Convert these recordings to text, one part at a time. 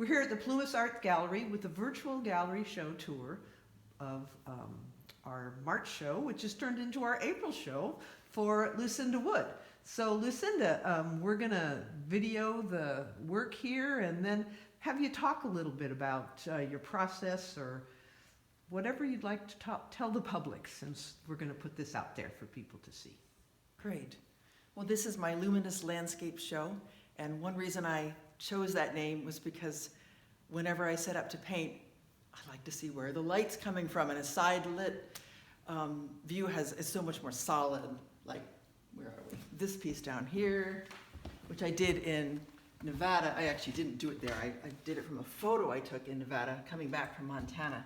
We're here at the Plumas Art Gallery with a virtual gallery show tour of our March show, which has turned into our April show for Lucinda Wood. So Lucinda, we're gonna video the work here and then have you talk a little bit about your process or whatever you'd like to tell the public, since we're gonna put this out there for people to see. Great. Well, this is my Luminous Landscape show, and one reason I chose that name was because whenever I set up to paint, I like to see where the light's coming from, and a side lit view is so much more solid. Like, where are we? This piece down here, which I did in Nevada. I actually didn't do it there. I did it from a photo I took in Nevada coming back from Montana.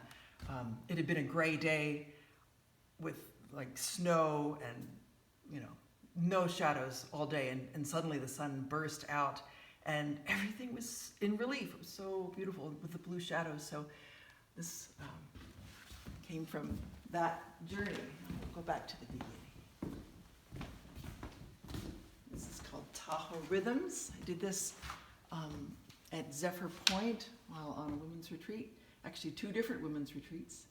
It had been a gray day with like snow and, you know, no shadows all day, and suddenly the sun burst out and everything was in relief. It was so beautiful with the blue shadows. So this came from that journey. We'll go back to the beginning. This is called Tahoe Rhythms. I did this at Zephyr Point while on a women's retreat, actually 2 different women's retreats.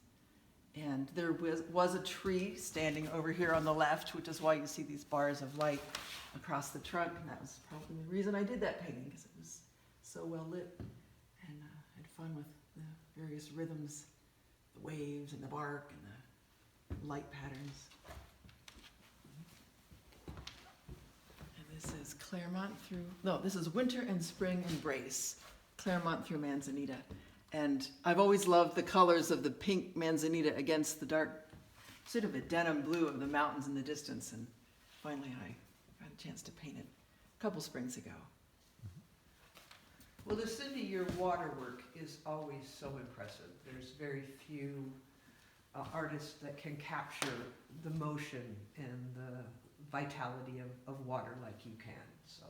And there was a tree standing over here on the left, which is why you see these bars of light across the trunk. And that was probably the reason I did that painting, because it was so well lit. And I had fun with the various rhythms, the waves and the bark and the light patterns. And this is Clermont through, no, this is Winter and Spring Embrace, Clermont through Manzanita. And I've always loved the colors of the pink manzanita against the dark, sort of a denim blue of the mountains in the distance. And finally I got a chance to paint it a couple springs ago. Well, Lucinda, your water work is always so impressive. There's very few artists that can capture the motion and the vitality of water like you can. So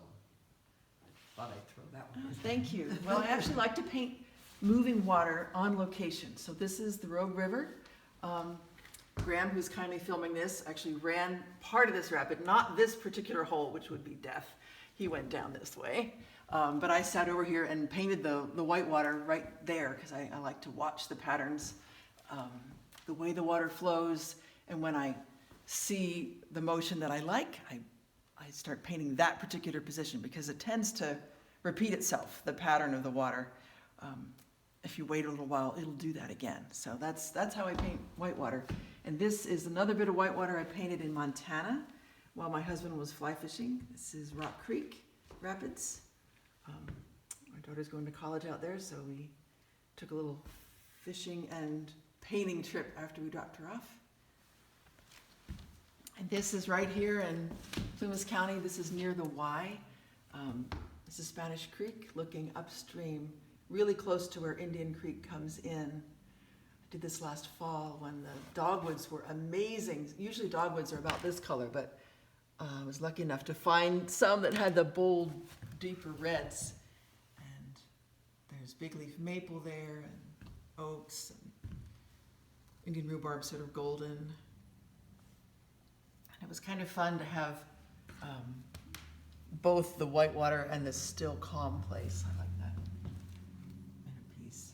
I thought I'd throw that one in. Thank you. Well, I actually like to paint moving water on location. So this is the Rogue River. Graham, who's kindly filming this, actually ran part of this rapid, not this particular hole, which would be death. He went down this way. But I sat over here and painted the white water right there, because I like to watch the patterns, the way the water flows. And when I see the motion that I like, I start painting that particular position, because it tends to repeat itself, the pattern of the water. If you wait a little while, it'll do that again. So that's how I paint whitewater. And this is another bit of whitewater I painted in Montana while my husband was fly fishing. This is Rock Creek Rapids. Our daughter's going to college out there, so we took a little fishing and painting trip after we dropped her off. And this is right here in Plumas County. This is near the Y. This is Spanish Creek looking upstream, really close to where Indian Creek comes in. I did this last fall when the dogwoods were amazing. Usually dogwoods are about this color, but I was lucky enough to find some that had the bold, deeper reds. And there's big leaf maple there, and oaks, and Indian rhubarb, sort of golden. And it was kind of fun to have both the whitewater and the still calm place. I like that in a piece.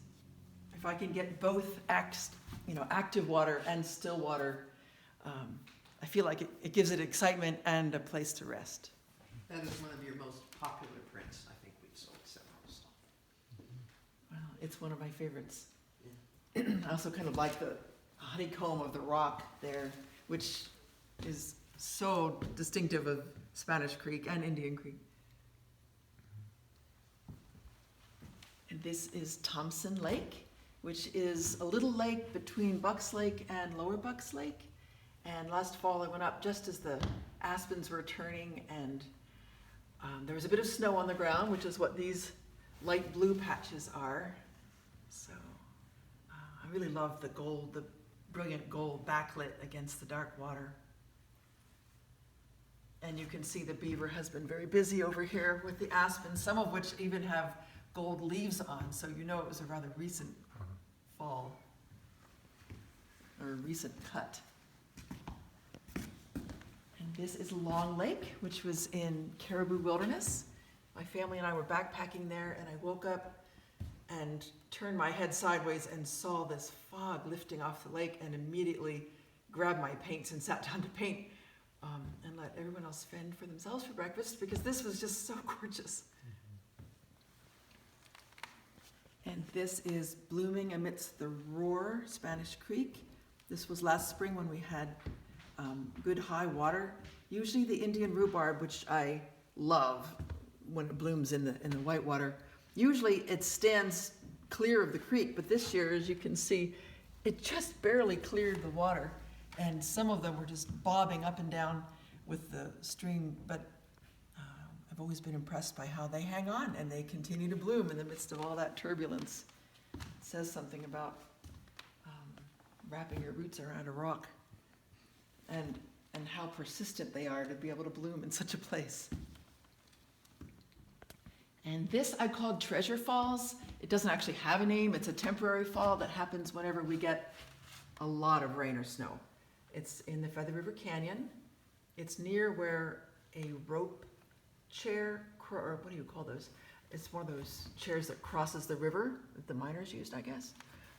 If I can get both active water and still water, I feel like it gives it excitement and a place to rest. That is one of your most popular prints. I think we've sold several. So. Well, it's one of my favorites. Yeah. I also kind of like the honeycomb of the rock there, which is so distinctive of Spanish Creek and Indian Creek. And this is Thompson Lake, which is a little lake between Bucks Lake and Lower Bucks Lake. And last fall I went up just as the aspens were turning, and there was a bit of snow on the ground, which is what these light blue patches are. So I really love the gold, the brilliant gold backlit against the dark water. And you can see the beaver has been very busy over here with the aspens, some of which even have gold leaves on, so you know it was a rather recent fall, or a recent cut. And this is Long Lake, which was in Caribou Wilderness. My family and I were backpacking there, and I woke up and turned my head sideways and saw this fog lifting off the lake, and immediately grabbed my paints and sat down to paint, and let everyone else fend for themselves for breakfast, because this was just so gorgeous. And this is blooming amidst the roar, Spanish Creek. This was last spring when we had good high water. Usually the Indian rhubarb, which I love when it blooms in the whitewater, usually it stands clear of the creek, but this year, as you can see, it just barely cleared the water, and some of them were just bobbing up and down with the stream, but I've always been impressed by how they hang on and they continue to bloom in the midst of all that turbulence. It says something about wrapping your roots around a rock, and how persistent they are to be able to bloom in such a place. And this I called Treasure Falls. It doesn't actually have a name. It's a temporary fall that happens whenever we get a lot of rain or snow. It's in the Feather River Canyon. It's near where a rope chair, or what do you call those? It's one of those chairs that crosses the river that the miners used, I guess.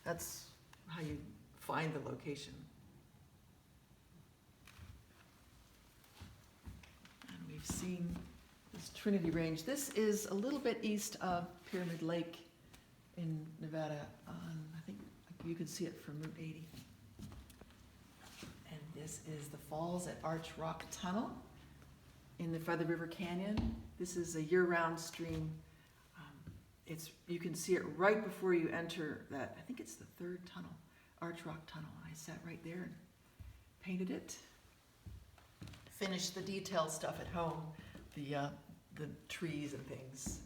That's how you find the location. And we've seen this Trinity Range. This is a little bit east of Pyramid Lake in Nevada. I think you can see it from Route 80. And this is the falls at Arch Rock Tunnel in the Feather River Canyon. This is a year-round stream. You can see it right before you enter that. I think it's the third tunnel, Arch Rock Tunnel. I sat right there and painted it. Finished the detail stuff at home, the trees and things.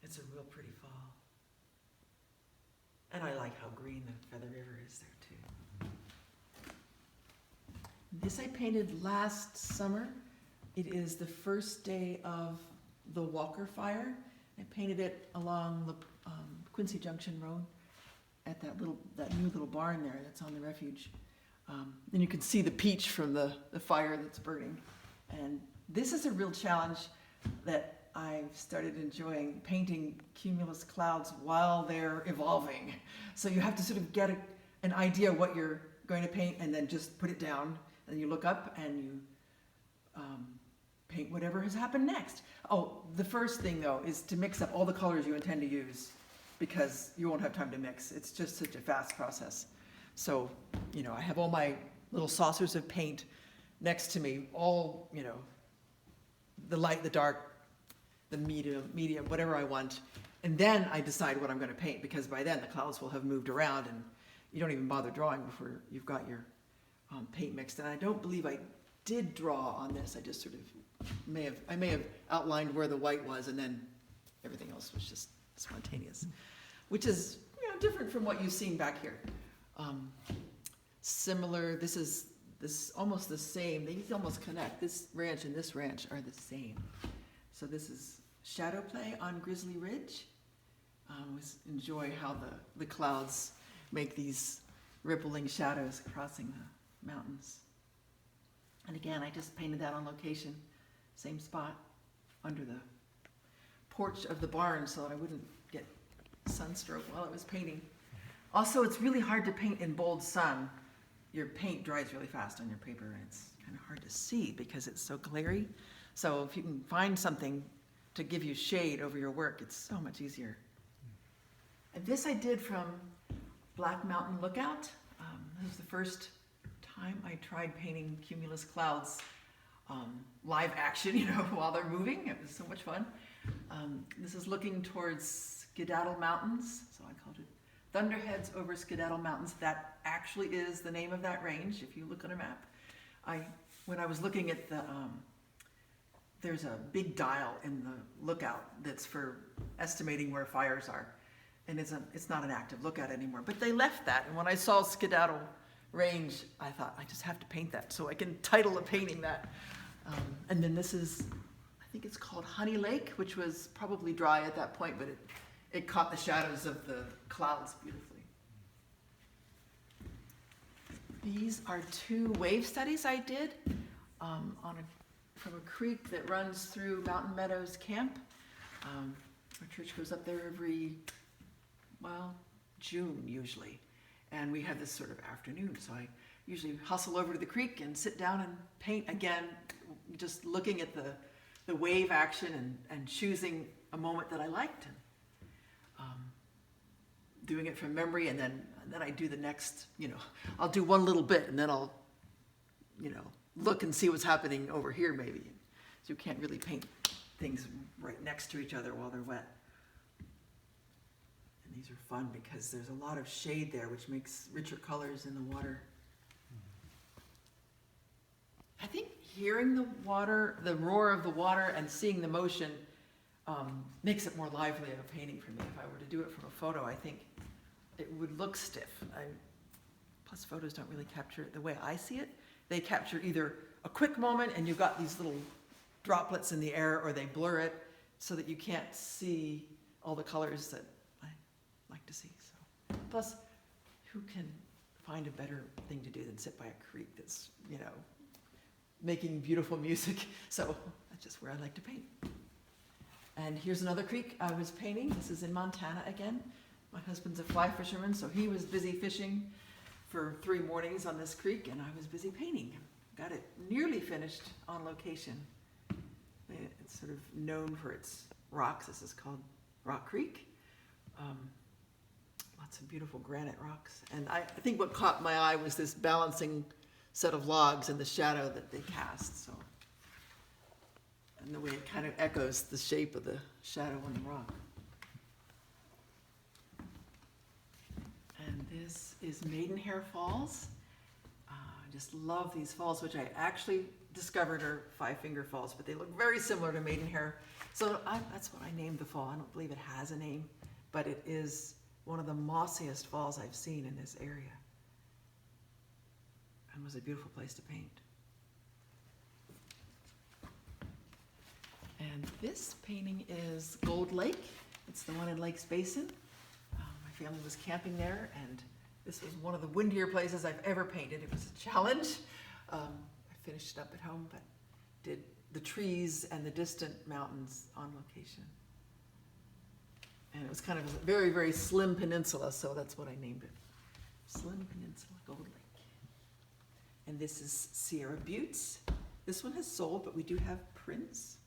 It's a real pretty fall. And I like how green the Feather River is there too. This I painted last summer. It is the first day of the Walker Fire. I painted it along the Quincy Junction Road at that new little barn there that's on the refuge. And you can see the peach from the fire that's burning. And this is a real challenge that I've started enjoying, painting cumulus clouds while they're evolving. So you have to sort of get an idea what you're going to paint and then just put it down. And you look up and you paint whatever has happened next. Oh, the first thing though is to mix up all the colors you intend to use, because you won't have time to mix. It's just such a fast process. So, I have all my little saucers of paint next to me, all, the light, the dark, the medium, whatever I want. And then I decide what I'm going to paint, because by then the clouds will have moved around and you don't even bother drawing before you've got your paint mixed. And I don't believe I did draw on this. I just sort of may have outlined where the white was, and then everything else was just spontaneous, which is different from what you've seen back here. Similar, this is almost the same. They almost connect. This ranch and this ranch are the same. So this is shadow play on Grizzly Ridge. Enjoy how the clouds make these rippling shadows crossing the mountains. And again, I just painted that on location, same spot, under the porch of the barn so that I wouldn't get sunstroke while I was painting. Also, it's really hard to paint in bold sun. Your paint dries really fast on your paper, and it's kind of hard to see because it's so glary. So if you can find something to give you shade over your work, it's so much easier. And this I did from Black Mountain Lookout. This was the first time I tried painting cumulus clouds live action, while they're moving. It was so much fun. This is looking towards Skedaddle Mountains, so I called it Thunderheads over Skedaddle Mountains. That actually is the name of that range if you look on a map. When I was looking at there's a big dial in the lookout that's for estimating where fires are, and it's not an active lookout anymore. But they left that, and when I saw Skedaddle Range, I thought I just have to paint that, so I can title a painting that. And then this is, I think it's called Honey Lake, which was probably dry at that point, but it caught the shadows of the clouds beautifully. These are 2 wave studies I did from a creek that runs through Mountain Meadows Camp. Our church goes up there every June usually. And we have this sort of afternoon, so I usually hustle over to the creek and sit down and paint again, just looking at the wave action and choosing a moment that I liked, and doing it from memory, and then I do the next, I'll do one little bit, and then I'll, look and see what's happening over here maybe. So you can't really paint things right next to each other while they're wet. And these are fun because there's a lot of shade there, which makes richer colors in the water. I think hearing the water, the roar of the water, and seeing the motion makes it more lively of a painting for me. If I were to do it from a photo, I think it would look stiff. Plus photos don't really capture it the way I see it. They capture either a quick moment and you've got these little droplets in the air, or they blur it so that you can't see all the colors that I like to see. So, plus, who can find a better thing to do than sit by a creek that's, making beautiful music? So that's just where I like to paint. And here's another creek I was painting. This is in Montana again. My husband's a fly fisherman, so he was busy fishing for 3 mornings on this creek, and I was busy painting. Got it nearly finished on location. It's sort of known for its rocks. This is called Rock Creek. Lots of beautiful granite rocks. And I think what caught my eye was this balancing set of logs and the shadow that they cast. So, and the way it kind of echoes the shape of the shadow on the rock. And this is Maidenhair Falls. I just love these falls, which I actually discovered are 5-finger falls, but they look very similar to Maidenhair. So that's what I named the fall. I don't believe it has a name, but it is one of the mossiest falls I've seen in this area. And was a beautiful place to paint. And this painting is Gold Lake. It's the one in Lakes Basin. My family was camping there, and this was one of the windier places I've ever painted. It was a challenge. I finished it up at home, but did the trees and the distant mountains on location. And it was kind of a very, very slim peninsula, so that's what I named it. Slim Peninsula, Gold Lake. And this is Sierra Buttes. This one has sold, but we do have prints.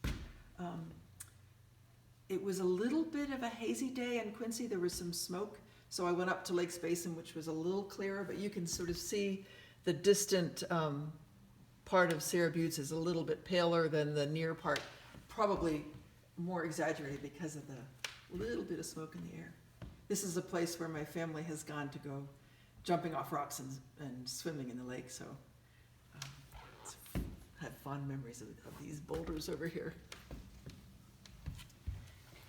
It was a little bit of a hazy day in Quincy. There was some smoke, so I went up to Lakes Basin, which was a little clearer, but you can sort of see the distant part of Sierra Buttes is a little bit paler than the near part, probably more exaggerated because of the little bit of smoke in the air. This is a place where my family has gone to go jumping off rocks and swimming in the lake, so have fond memories of these boulders over here.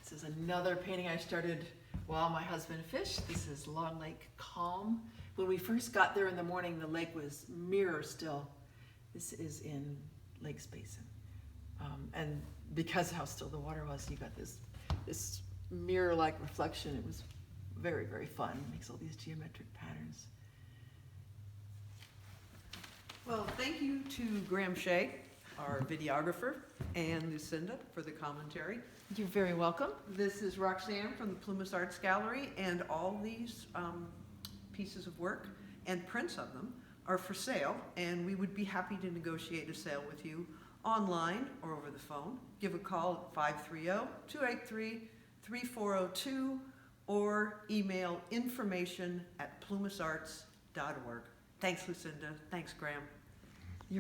This is another painting I started while my husband fished. This is Long Lake Calm. When we first got there in the morning, the lake was mirror still. This is in Lakes Basin. And because of how still the water was, you got this mirror-like reflection. It was very, very fun. It makes all these geometric patterns. Well, thank you to Graham Shea, our videographer, and Lucinda for the commentary. You're very welcome. This is Roxanne from the Plumas Arts Gallery, and all these pieces of work and prints of them are for sale, and we would be happy to negotiate a sale with you online or over the phone. Give a call at 530-283-3402 or email information@plumasarts.org. Thanks, Lucinda. Thanks, Graham.